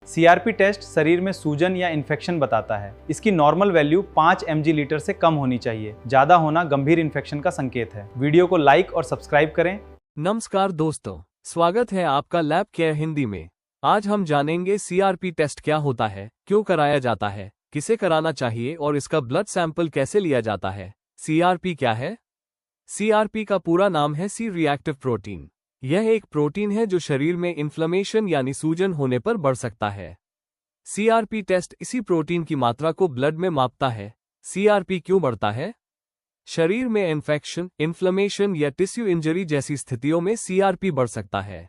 CRP test शरीर में सूजन या इन्फेक्शन बताता है। इसकी नॉर्मल वैल्यू 5 mg/लीटर से कम होनी चाहिए। ज्यादा होना गंभीर इन्फेक्शन का संकेत है। वीडियो को लाइक और सब्सक्राइब करें। नमस्कार दोस्तों, स्वागत है आपका लैब केयर हिंदी में। आज हम जानेंगे सीआरपी टेस्ट क्या होता है, क्यों कराया जाता है, किसे कराना चाहिए और इसका ब्लड सैंपल कैसे लिया जाता है। सीआरपी क्या है? सीआरपी का पूरा नाम है सी रिएक्टिव प्रोटीन। यह एक प्रोटीन है जो शरीर में इन्फ्लेमेशन यानी सूजन होने पर बढ़ सकता है। सीआरपी टेस्ट इसी प्रोटीन की मात्रा को ब्लड में मापता है। सीआरपी क्यों बढ़ता है? शरीर में इन्फेक्शन, इन्फ्लेमेशन या टिश्यू इंजरी जैसी स्थितियों में सीआरपी बढ़ सकता है।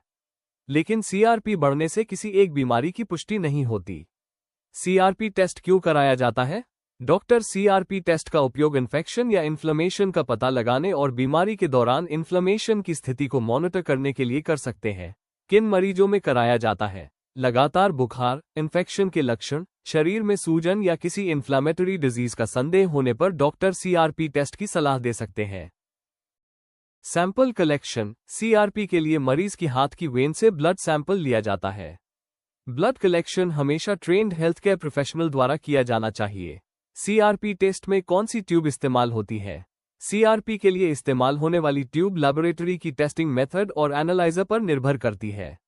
लेकिन सीआरपी बढ़ने से किसी एक बीमारी की पुष्टि नहीं होती। सीआरपी टेस्ट क्यों कराया जाता है? डॉक्टर सीआरपी टेस्ट का उपयोग इन्फेक्शन या इन्फ्लेमेशन का पता लगाने और बीमारी के दौरान इन्फ्लेमेशन की स्थिति को मॉनिटर करने के लिए कर सकते हैं। किन मरीजों में कराया जाता है? लगातार बुखार, इन्फेक्शन के लक्षण, शरीर में सूजन या किसी इन्फ्लेमेटरी डिजीज का संदेह होने पर डॉक्टर सीआरपी टेस्ट की सलाह दे सकते हैं। Sample collection. सीआरपी के लिए मरीज की हाथ की वेन से ब्लड सैंपल लिया जाता है। ब्लड कलेक्शन हमेशा ट्रेन्ड हेल्थ केयर प्रोफेशनल द्वारा किया जाना चाहिए। सीआरपी टेस्ट में कौन सी ट्यूब इस्तेमाल होती है? सीआरपी के लिए इस्तेमाल होने वाली ट्यूब लेबोरेटरी की टेस्टिंग मेथड और एनालाइजर पर निर्भर करती है।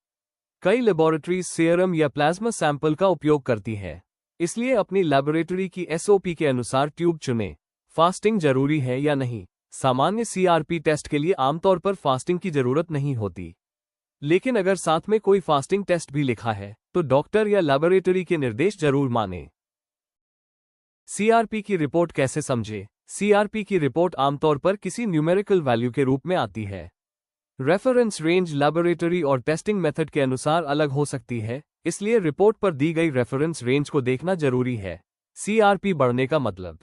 कई लेबोरेटरीज सीरम या प्लाज्मा सैंपल का उपयोग करती है, इसलिए अपनी लेबोरेटरी की एसओपी के अनुसार ट्यूब चुनें। फास्टिंग जरूरी है या नहीं? सामान्य सीआरपी टेस्ट के लिए आमतौर पर फास्टिंग की जरूरत नहीं होती, लेकिन अगर साथ में कोई फास्टिंग टेस्ट भी लिखा है तो डॉक्टर या लेबोरेटरी के निर्देश जरूर मानें। सीआरपी की रिपोर्ट कैसे समझें? सीआरपी की रिपोर्ट आमतौर पर किसी न्यूमेरिकल वैल्यू के रूप में आती है। रेफरेंस रेंज लेबोरेटरी और टेस्टिंग मेथड के अनुसार अलग हो सकती है, इसलिए रिपोर्ट पर दी गई रेफरेंस रेंज को देखना जरूरी है। सीआरपी बढ़ने का मतलब।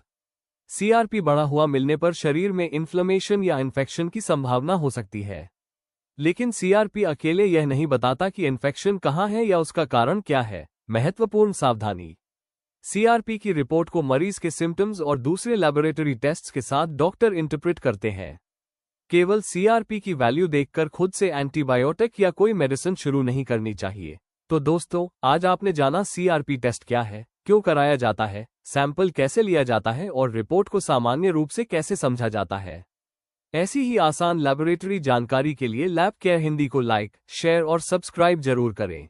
सीआरपी बढ़ा हुआ मिलने पर शरीर में इन्फ्लेमेशन या इन्फेक्शन की संभावना हो सकती है, लेकिन सीआरपी अकेले यह नहीं बताता कि इन्फेक्शन कहाँ है या उसका कारण क्या है। महत्वपूर्ण सावधानी। सीआरपी की रिपोर्ट को मरीज के सिम्टम्स और दूसरे लेबोरेटरी टेस्ट्स के साथ डॉक्टर इंटरप्रेट करते हैं। केवल सीआरपी की वैल्यू देखकर खुद से एंटीबायोटिक या कोई मेडिसिन शुरू नहीं करनी चाहिए। तो दोस्तों, आज आपने जाना सीआरपी टेस्ट क्या है, क्यों कराया जाता है, सैंपल कैसे लिया जाता है और रिपोर्ट को सामान्य रूप से कैसे समझा जाता है। ऐसी ही आसान लेबोरेटरी जानकारी के लिए लैब केयर हिंदी को लाइक, शेयर और सब्सक्राइब जरूर करें।